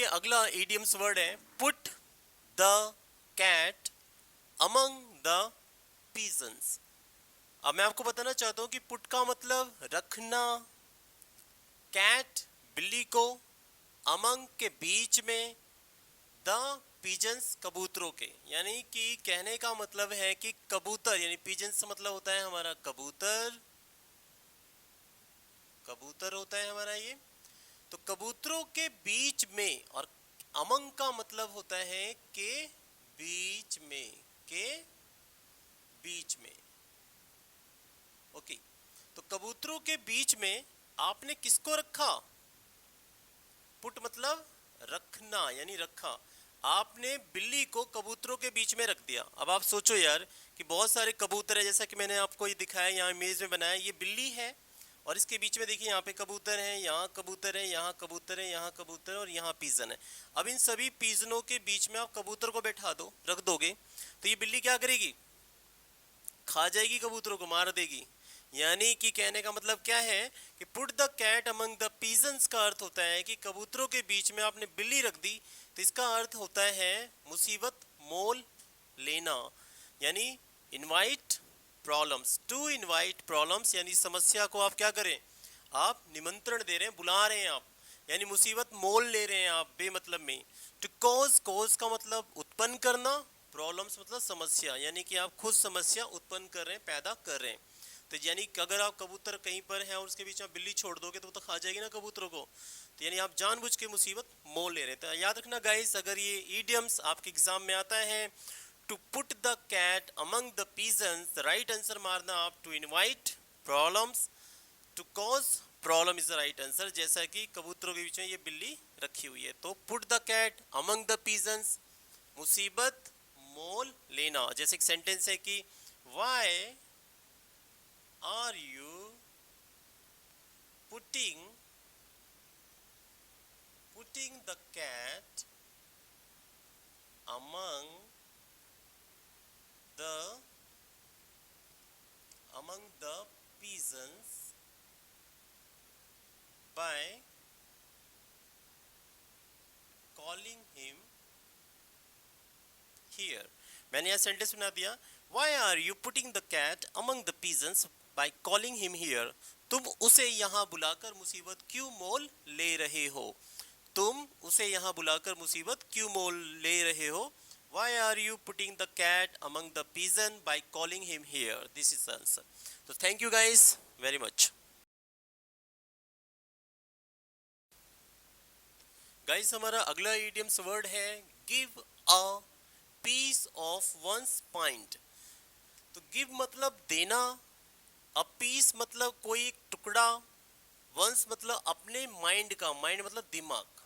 अगला idioms word है put the cat among the pigeons. अब मैं आपको बताना चाहता हूं कि पुट का मतलब रखना, कैट बिल्ली को, अमंग के बीच में, द पिजन्स कबूतरों के, यानी कि कहने का मतलब है कि कबूतर, यानी पिजन्स मतलब होता है हमारा कबूतर, कबूतर होता है हमारा ये। तो कबूतरों के बीच में, और अमंग का मतलब होता है के बीच में, के बीच में। ओके, तो कबूतरों के बीच में आपने किसको रखा? पुट मतलब रखना, यानी रखा। आपने बिल्ली को कबूतरों के बीच में रख दिया। अब आप सोचो यार कि बहुत सारे कबूतर है, जैसा कि मैंने आपको ये दिखाया, यहाँ इमेज में बनाया, ये बिल्ली है और इसके बीच में देखिए यहाँ पे कबूतर है, यहाँ कबूतर है, यहाँ कबूतर है, यहाँ कबूतर है और यहाँ पीजन है। अब इन सभी पीजनों के बीच में आप कबूतर को बैठा दो, रख दोगे, तो ये बिल्ली क्या करेगी? खा जाएगी कबूतरों को, मार देगी। यानी कि कहने का मतलब क्या है कि put the cat among the pigeons का अर्थ होता है कि कबूतरों के बीच में आपने बिल्ली रख दी, तो इसका अर्थ होता है मुसीबत मोल लेना, यानी invite problems, to invite problems, यानी समस्या को आप क्या करें? आप निमंत्रण दे रहे हैं, बुला रहे हैं आप, यानी मुसीबत मोल ले रहे हैं आप बेमतलब में। टू कॉज, कॉज का मतलब उत्पन्न करना, प्रॉब्लम्स मतलब समस्या, यानी कि आप खुद समस्या उत्पन्न कर रहे हैं, पैदा कर रहे हैं। तो यानी कि अगर आप कबूतर कहीं पर है और उसके बीच में बिल्ली छोड़ दोगे तो वो तो खा जाएगी ना कबूतरों को, तो यानी आप जानबूझ के मुसीबत मोल ले रहे हैं। तो याद रखना गाइस, अगर ये इडियम्स आपके एग्जाम में आता है, to put the cat among the pigeons, the right answer मारना आप to invite problems, to cause problem is the right answer, जैसा कि कबूतरों के बीच में ये बिल्ली रखी हुई है। तो put the cat among the pigeons, मुसीबत मोल लेना। जैसे एक सेंटेंस है कि why are you putting putting the cat among the pigeons by calling him here। मैंने यह सेंटेंस बना दिया, why are you putting the cat among the pigeons by calling him here। तुम उसे यहाँ बुलाकर मुसीबत क्यों मोल ले रहे हो? तुम उसे यहाँ बुलाकर मुसीबत क्यों मोल ले रहे हो? Why are you putting the cat among the pigeon by calling him here? This is the answer. So thank you guys very much. Guys, हमारा अगला इडियम्स वर्ड है give a piece of one's mind। तो give मतलब देना, a piece मतलब कोई एक टुकड़ा, once मतलब अपने माइंड का, माइंड मतलब दिमाग।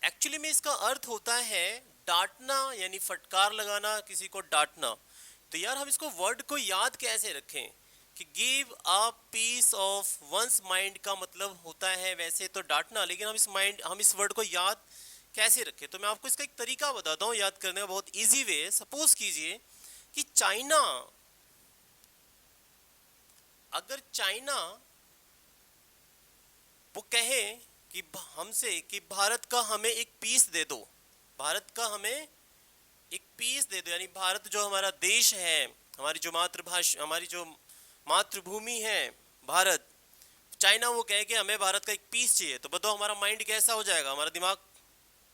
एक्चुअली में इसका अर्थ होता है डांटना, यानी फटकार लगाना, किसी को डांटना। तो यार हम इसको वर्ड को याद कैसे रखें कि give a piece of one's mind का मतलब होता है वैसे तो डांटना, लेकिन हम इस वर्ड को याद कैसे रखें? तो मैं आपको इसका एक तरीका बताता हूँ याद करने का, बहुत इजी वे। सपोज कीजिए कि चाइना, अगर चाइना वो कहे कि हमसे कि भारत का हमें एक पीस दे दो, भारत का हमें एक पीस दे दो, यानी भारत जो हमारा देश है, हमारी जो मातृभाषा, हमारी जो मातृभूमि है भारत, चाइना वो कहे कि हमें भारत का एक पीस चाहिए, तो बताओ हमारा माइंड कैसा हो जाएगा? हमारा दिमाग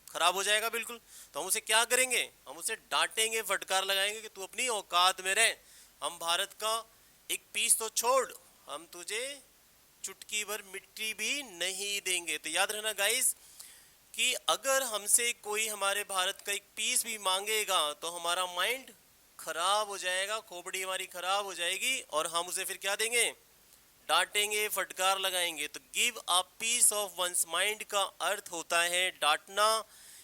खराब हो जाएगा बिल्कुल। तो हम उसे क्या करेंगे? हम उसे डांटेंगे, फटकार लगाएंगे कि तू अपनी औकात में रह, हम भारत का एक पीस तो छोड़, हम तुझे चुटकी भर मिट्टी भी नहीं देंगे। तो याद रखना गाइस कि अगर हमसे कोई हमारे भारत का एक पीस भी मांगेगा तो हमारा माइंड खराब हो जाएगा, खोपड़ी हमारी खराब हो जाएगी और हम उसे फिर क्या देंगे? डांटेंगे, फटकार लगाएंगे। तो give a piece of one's mind का अर्थ होता है डांटना।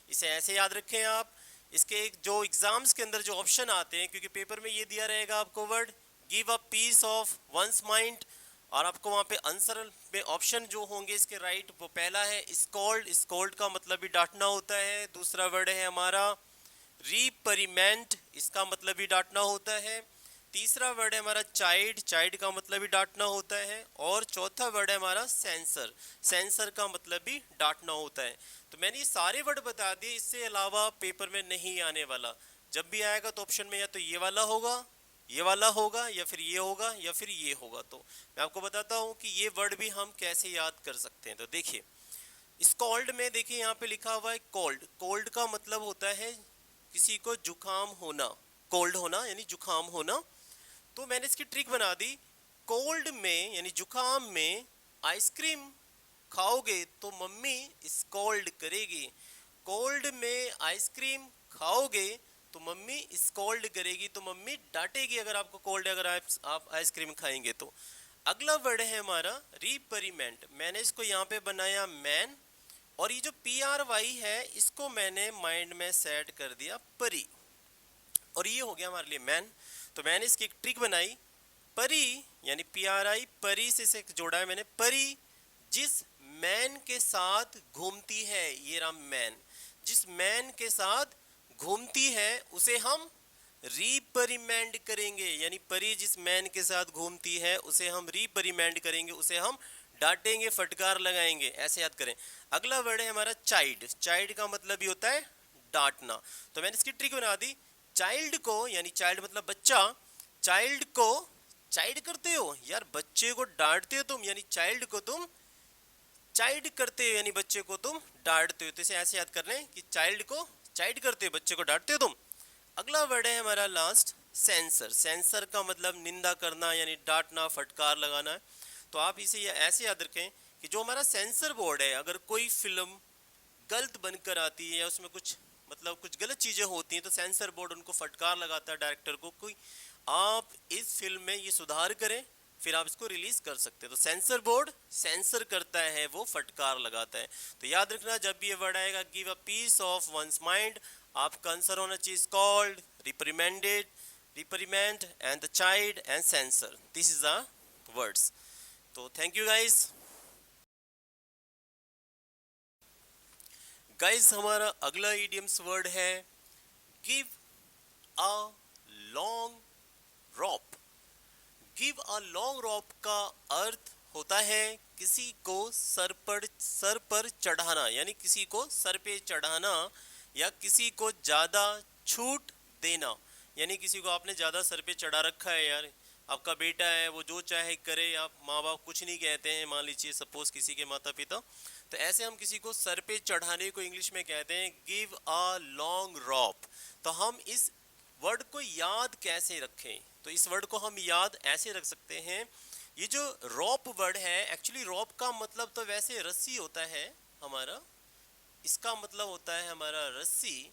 इसे ऐसे याद रखें आप। इसके जो एग्जाम्स के अंदर जो ऑप्शन आते हैं, क्योंकि पेपर में ये दिया रहेगा आपको word give a piece of one's mind, और आपको वहां पे आंसर में ऑप्शन जो होंगे इसके राइट, वो पहला है स्कोल्ड, स्कोल्ड का मतलब भी डांटना होता है। दूसरा वर्ड है हमारा रीपरिमेंट, इसका मतलब भी डांटना होता है। तीसरा वर्ड है हमारा चाइल्ड, चाइल्ड का मतलब भी डांटना होता है। और चौथा वर्ड है हमारा सेंसर, सेंसर का मतलब भी डांटना होता है। तो मैंने ये सारे वर्ड बता दिए, इससे अलावा पेपर में नहीं आने वाला। जब भी आएगा तो ऑप्शन में या तो ये वाला होगा, ये वाला होगा, या फिर ये होगा, या फिर ये होगा। तो मैं आपको बताता हूँ कि ये वर्ड भी हम कैसे याद कर सकते हैं। तो देखिए, स्कॉल्ड में देखिए यहाँ पे लिखा हुआ है कोल्ड। कोल्ड का मतलब होता है किसी को जुकाम होना, कोल्ड होना यानी जुकाम होना। तो मैंने इसकी ट्रिक बना दी, कोल्ड में यानी जुकाम में आइसक्रीम खाओगे तो मम्मी स्कॉल्ड करेगी। कोल्ड में आइसक्रीम खाओगे तो मम्मी स्कॉल्ड करेगी, तो मम्मी डांटेगी अगर आपको कोल्ड है, अगर आप आइसक्रीम खाएंगे तो। अगला वर्ड है हमारा रिपेरिमेंट। मैंने इसको यहाँ पे बनाया मैन, और ये जो PRY है इसको मैंने माइंड में सेट कर दिया परी, और ये हो गया हमारे लिए मैन। तो मैंने इसकी एक ट्रिक बनाई, परी यानी PRI, परी से इसे जोड़ा है मैंने, परी जिस मैन के साथ घूमती है, ये रहा मैन, जिस मैन के साथ घूमती है उसे हम रिपेरिमेंड करेंगे। यानी परी जिस मैन के साथ घूमती है उसे हम रिपेरिमेंड करेंगे, उसे हम डांटेंगे, फटकार लगाएंगे, ऐसे याद करें। अगला वर्ड है हमारा चाइल्ड। चाइल्ड का मतलब भी होता है डांटना। तो मैंने इसकी ट्रिक बना दी, चाइल्ड को यानी चाइल्ड मतलब बच्चा, चाइल्ड को चाइल्ड करते हो यार, बच्चे को डांटते हो तुम, यानी चाइल्ड को तुम चाइल्ड करते हो यानी बच्चे को तुम डांटते हो। तो इसे ऐसे याद कर लें कि चाइल्ड को चाइल्ड करते हो, बच्चे को डांटते हो तुम। अगला वर्ड है हमारा लास्ट सेंसर। सेंसर का मतलब निंदा करना यानी डांटना, फटकार लगाना है। तो आप इसे ऐसे याद रखें कि जो हमारा सेंसर बोर्ड है, अगर कोई फिल्म गलत बनकर आती है या उसमें कुछ मतलब कुछ गलत चीजें होती हैं तो सेंसर बोर्ड उनको फटकार लगाता है डायरेक्टर को, कोई आप इस फिल्म में ये सुधार करें फिर आप इसको रिलीज कर सकते हैं। तो सेंसर बोर्ड सेंसर करता है, वो फटकार लगाता है। तो याद रखना जब भी ये वर्ड आएगा, give a piece of one's mind, आपका आंसर होना चाहिए called, reprimanded, reprimand and the child and censor. This is the words. तो थैंक यू गाइस। गाइस हमारा अगला इडियम्स वर्ड है give a long rope. Give a long rope का अर्थ होता है किसी को सर पर चढ़ाना, यानी किसी को सर पे चढ़ाना या किसी को ज्यादा छूट देना। यानी किसी को आपने ज्यादा सर पे चढ़ा रखा है, यार आपका बेटा है वो जो चाहे करे, आप माँ बाप कुछ नहीं कहते हैं, मान लीजिए सपोज किसी के माता पिता, तो ऐसे हम किसी को सर पे चढ़ाने को इंग्लिश में कहते हैं गिव अ लॉन्ग रॉप। तो हम इस वर्ड को याद कैसे रखें, तो इस वर्ड को हम याद ऐसे रख सकते हैं, ये जो रॉप वर्ड है, एक्चुअली रॉप का मतलब तो वैसे रस्सी होता है हमारा, इसका मतलब होता है हमारा रस्सी,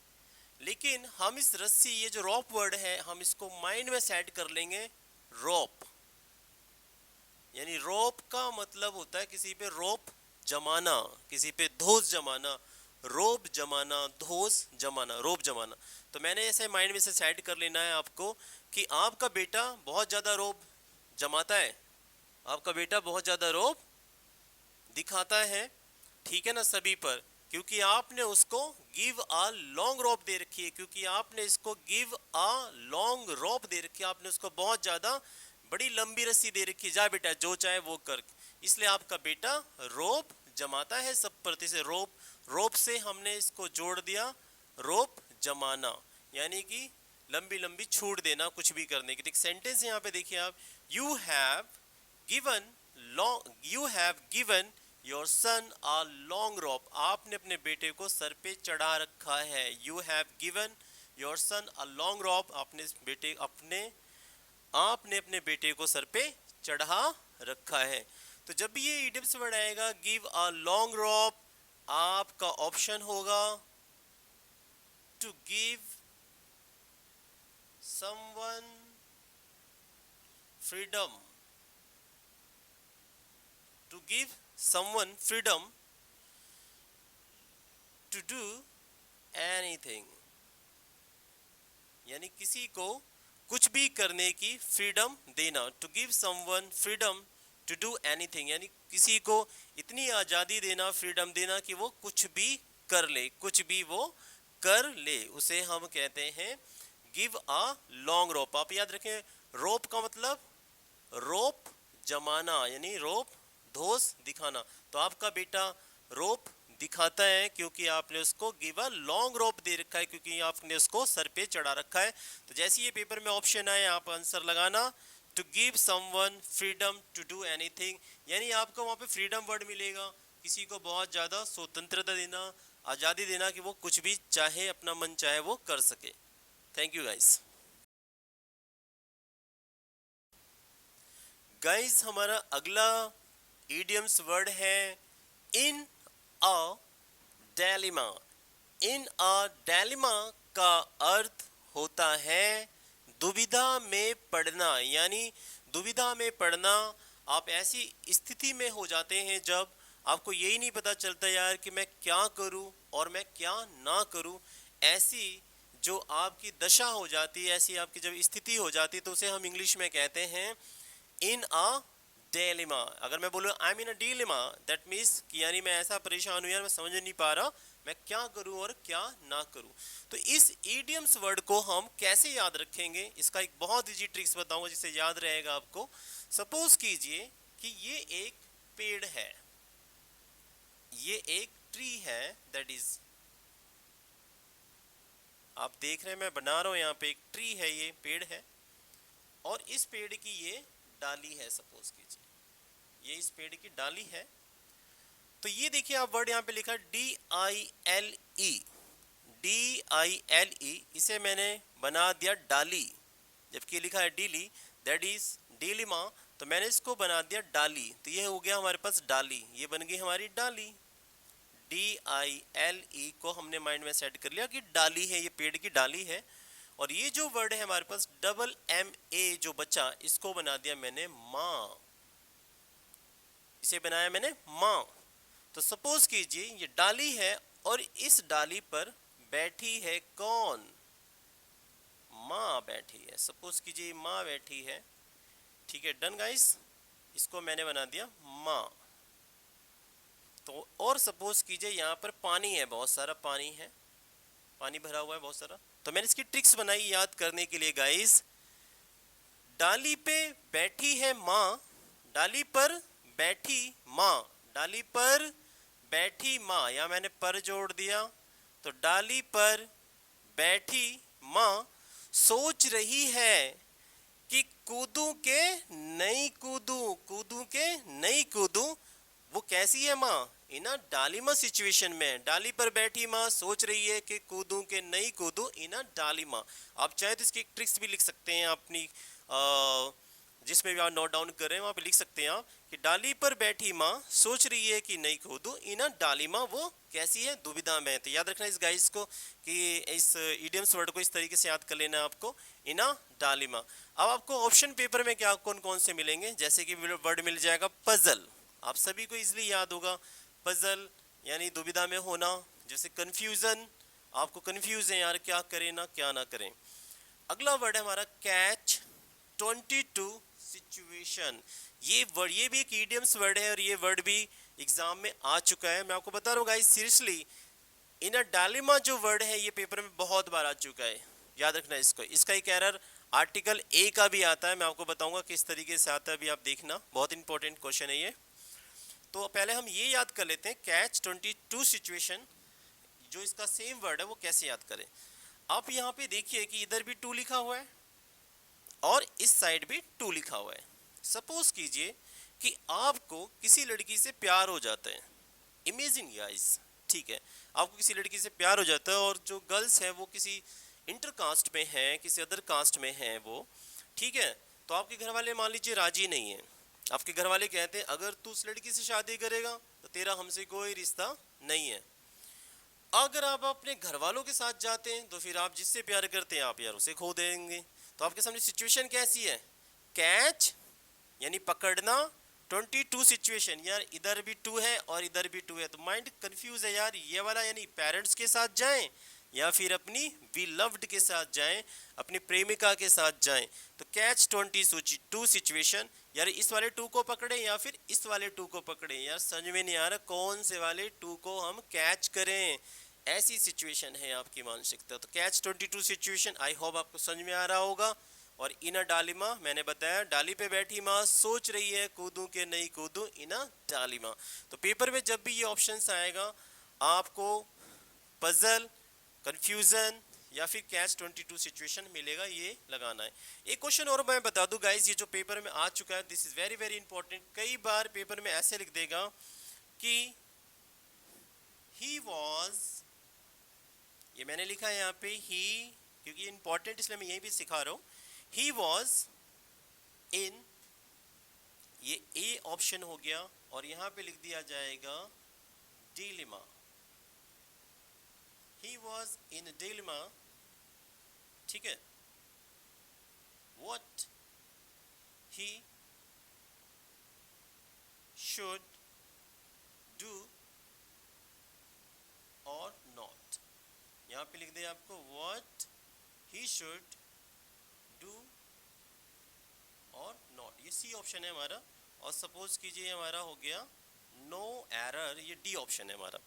लेकिन हम इस रस्सी, ये जो रॉप वर्ड है, हम इसको माइंड में सेट कर लेंगे रोप। यानी रोप का मतलब होता है किसी पे रोप जमाना, किसी पे धोस जमाना, रोब जमाना, धोस जमाना, रोब जमाना। तो मैंने ऐसे माइंड में से सेट कर लेना है आपको कि आपका बेटा बहुत ज्यादा रोब जमाता है, आपका बेटा बहुत ज्यादा रोब दिखाता है, ठीक है ना, सभी पर, क्योंकि आपने उसको गिव अ लॉन्ग रोप दे रखी है, क्योंकि आपने इसको गिव अ लॉन्ग रोप दे रखी है, आपने उसको बहुत ज्यादा बड़ी लंबी रस्सी दे रखी है, जा बेटा जो चाहे वो कर, इसलिए आपका बेटा रोप जमाता है सब पर। से रोप, रोप से हमने इसको जोड़ दिया रोप जमाना, यानी कि लंबी लंबी छूट देना कुछ भी करने की। सेंटेंस यहाँ पे देखिए आप, you have given you have given your son a long rope, आपने अपने बेटे को सर पे चढ़ा रखा है। You have given your son a long rope, आपने अपने बेटे को सर पे चढ़ा रखा है। तो जब भी ये इडियम्स वर्ड आएगा गिव अ लॉन्ग रॉप, आपका ऑप्शन होगा to give someone freedom, to give someone freedom to do anything, यानी किसी को कुछ भी करने की फ्रीडम देना। To give someone freedom to do anything, यानी किसी को इतनी आजादी देना, फ्रीडम देना कि वो कुछ भी कर ले, कुछ भी वो कर ले, उसे हम कहते हैं गिव अ लॉन्ग रोप। आप याद रखें रोप का मतलब रोप जमाना, यानी रोप धोस दिखाना। तो आपका बेटा रोप दिखाता है क्योंकि आपने उसको गिव अ लॉन्ग रोप दे रखा है, क्योंकि आपने उसको सर पे चढ़ा रखा है। तो जैसे ये पेपर में ऑप्शन आए आप आंसर लगाना, to give someone freedom to do anything, यानी आपको वहां पे फ्रीडम वर्ड मिलेगा, किसी को बहुत ज्यादा स्वतंत्रता देना, आजादी देना कि वो कुछ भी चाहे, अपना मन चाहे वो कर सके। Thank you guys. गाइस हमारा अगला इडियम्स वर्ड है इन a dilemma. In a dilemma का अर्थ होता है दुविधा में पड़ना, यानी दुविधा में पड़ना। आप ऐसी स्थिति में हो जाते हैं जब आपको यही नहीं पता चलता यार कि मैं क्या करूं और मैं क्या ना करूं। ऐसी जो आपकी दशा हो जाती है, ऐसी आपकी जब स्थिति हो जाती है, तो उसे हम इंग्लिश में कहते हैं इन अ डिलेमा। अगर मैं बोलूँ I am in a dilemma, that means कि यानी मैं ऐसा परेशान हूँ यार, मैं समझ नहीं पा रहा मैं क्या करूं और क्या ना करूं। तो इस इडियम्स वर्ड को हम कैसे याद रखेंगे, इसका एक बहुत इजी ट्रिक्स बताऊंगा जिससे याद रहेगा आपको। सपोज कीजिए कि ये एक पेड़ है, ये एक ट्री है, दैट इज, आप देख रहे हैं मैं बना रहा हूं यहाँ पे एक ट्री है, ये पेड़ है, और इस पेड़ की ये डाली है। सपोज कीजिए ये इस पेड़ की डाली है। तो ये देखिए आप वर्ड यहाँ पे लिखा है DILE, DILE, इसे मैंने बना दिया डाली, जबकि लिखा है डीली, दैट इज डिलेमा, तो मैंने इसको बना दिया डाली। तो ये हो गया हमारे पास डाली, ये बन गई हमारी डाली। DILE को हमने माइंड में सेट कर लिया कि डाली है, ये पेड़ की डाली है। और ये जो वर्ड है हमारे पास MA जो बचा, इसको बना दिया मैंने माँ, इसे बनाया मैंने माँ। तो सपोज कीजिए ये डाली है और इस डाली पर बैठी है कौन, माँ बैठी है। सपोज कीजिए माँ बैठी है, ठीक है, डन गाइस, इसको मैंने बना दिया माँ। तो और सपोज कीजिए यहाँ पर पानी है, बहुत सारा पानी है, पानी भरा हुआ है बहुत सारा। तो मैंने इसकी ट्रिक्स बनाई याद करने के लिए गाइस। डाली पे बैठी है माँ, डाली पर बैठी माँ, डाली पर बैठी माँ, या मैंने पर जोड़ दिया। तो डाली पर बैठी माँ सोच रही है कि कूदूं के नहीं कूदूं, कूदूं के नहीं कूदूं। वो कैसी है माँ, इन अ डालिमा सिचुएशन में, डाली पर बैठी माँ सोच रही है कि कूदूं के नहीं कूदूं इन अ डालिमा। आप चाहे तो इसकी एक ट्रिक्स भी लिख सकते हैं अपनी जिसमें भी आप नोट डाउन कर रहे हैं वहां पे लिख सकते हैं आप कि डाली पर बैठी माँ सोच रही है कि नहीं कूदूं इन अ डालिमा, वो कैसी है, दुविधा में। तो याद रखना इस गाइस को कि इस इडियम्स वर्ड को इस तरीके से याद कर लेना आपको, इन अ डालिमा। अब आपको ऑप्शन पेपर में क्या कौन कौन से मिलेंगे, जैसे कि वर्ड मिल जाएगा पजल, आप सभी को इजीली याद होगा पजल, यानी दुविधा में होना। जैसे कंफ्यूजन, आपको कंफ्यूज है यार क्या करें ना क्या ना करें। अगला वर्ड है हमारा कैच 22 सिचुएशन। ये वर्ड, ये भी एक इडियम्स वर्ड है और ये वर्ड भी एग्जाम में आ चुका है। मैं आपको बता रहा हूँ guys seriously, in a dilemma जो वर्ड है ये पेपर में बहुत बार आ चुका है, याद रखना इसको। इसका एक एरर आर्टिकल ए का भी आता है, मैं आपको बताऊंगा किस तरीके से आता है, अभी आप देखना, बहुत इंपॉर्टेंट क्वेश्चन है ये। तो पहले हम ये याद कर लेते हैं कैच 22 सिचुएशन, जो इसका सेम वर्ड है वो कैसे याद करें। आप यहाँ पे देखिए कि इधर भी टू लिखा हुआ है और इस साइड भी टू लिखा हुआ है। सपोज कीजिए कि आपको किसी लड़की से प्यार हो जाता है, इमेजिन गाइस, ठीक है, आपको किसी लड़की से प्यार हो जाता है और जो गर्ल्स है वो किसी इंटर कास्ट में है, किसी अदर कास्ट में है वो, ठीक है। तो आपके घर वाले मान लीजिए राजी नहीं है, आपके घर वाले कहते हैं अगर तू उस लड़की से शादी करेगा तो तेरा हमसे कोई रिश्ता नहीं है। अगर आप अपने घर वालों के साथ जाते हैं तो फिर आप जिससे प्यार करते हैं आप यार उसे खो देंगे। तो आपके सामने सिचुएशन कैसी है, कैच यानी पकड़ना, 22 सिचुएशन, यार इधर भी टू है और इधर भी टू है, तो माइंड कंफ्यूज है यार, ये वाला यानी पेरेंट्स के साथ जाएं या फिर अपनी वी लव्ड के साथ जाएं, अपनी प्रेमिका के साथ जाएं। तो कैच 22 सिचुएशन, यार इस वाले टू को पकड़े या फिर इस वाले टू को पकड़े, यार समझ में नहीं आ रहा कौन से वाले टू को हम कैच करें, ऐसी सिचुएशन है आपकी मानसिकता। तो कैच 22 सिचुएशन, आई होप आपको समझ में आ रहा होगा। और इना डालिमा मैंने बताया डाली पे बैठी माँ सोच रही है कूदूं के नहीं कूदूं इना डालिमा। तो पेपर में जब भी ये ऑप्शंस आएगा आपको पजल, कंफ्यूजन या फिर कैच 22 सिचुएशन मिलेगा, ये लगाना है। एक क्वेश्चन और मैं बता दूं गाइस, ये जो पेपर में आ चुका है, this is very very important. कई बार पेपर में ऐसे लिख देगा कि ही वॉज, ये मैंने लिखा है यहाँ पे ही, क्योंकि ये इंपॉर्टेंट इसलिए मैं यहीं भी सिखा रहा हूँ। ही वॉज इन, ये ए ऑप्शन हो गया और यहाँ पे लिख दिया जाएगा dilemma. He was in dilemma, ठीक है। What he should do or not, यहाँ पे लिख दे आपको what he should do or not, ये सी ऑप्शन है हमारा। और सपोज कीजिए हमारा हो गया नो एरर, ये डी ऑप्शन है हमारा।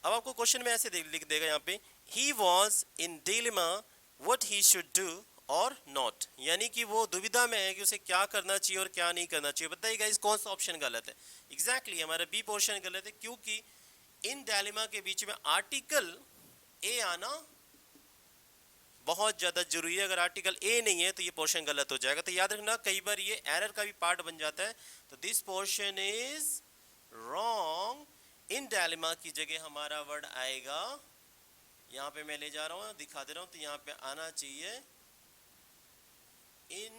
अब आपको क्वेश्चन में ऐसे लिख देगा यहाँ पे he was in dilemma what he should do और नॉट, यानी कि वो दुविधा में है कि उसे क्या करना चाहिए और क्या नहीं करना चाहिए। बताइए गाइस कौन सा ऑप्शन गलत है? एग्जैक्टली हमारा बी पोर्शन गलत है, क्योंकि इन डायलेमा के बीच में आर्टिकल ए आना बहुत ज्यादा जरूरी है। अगर आर्टिकल ए नहीं है तो ये पोर्शन गलत हो जाएगा। तो याद रखना कई बार ये एरर का भी पार्ट बन जाता है। तो this portion is wrong. In dilemma की जगह हमारा वर्ड आएगा, यहाँ पे मैं ले जा रहा हूँ दिखा दे रहा हूँ, तो यहाँ पे आना चाहिए इन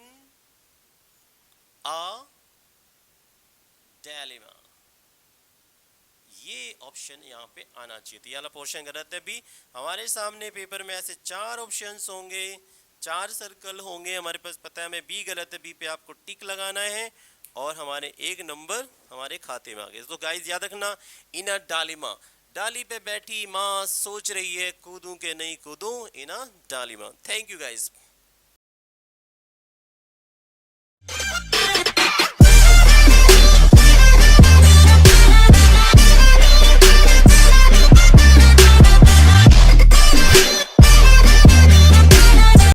अ डायलेमा, ये ऑप्शन यहाँ पे आना चाहिए। तो ये वाला पोर्शन गलत है। भी हमारे सामने पेपर में ऐसे 4 ऑप्शंस होंगे, 4 सर्कल होंगे, हमारे पास पता है हमें बी गलत है, बी पे आपको टिक लगाना है और हमारे 1 नंबर हमारे खाते में आ गए। तो गाइस याद रखना इन अ डालिमा, डाली पे बैठी माँ सोच रही है कूदूं के नहीं कूदूं in a dilemma. Thank you guys.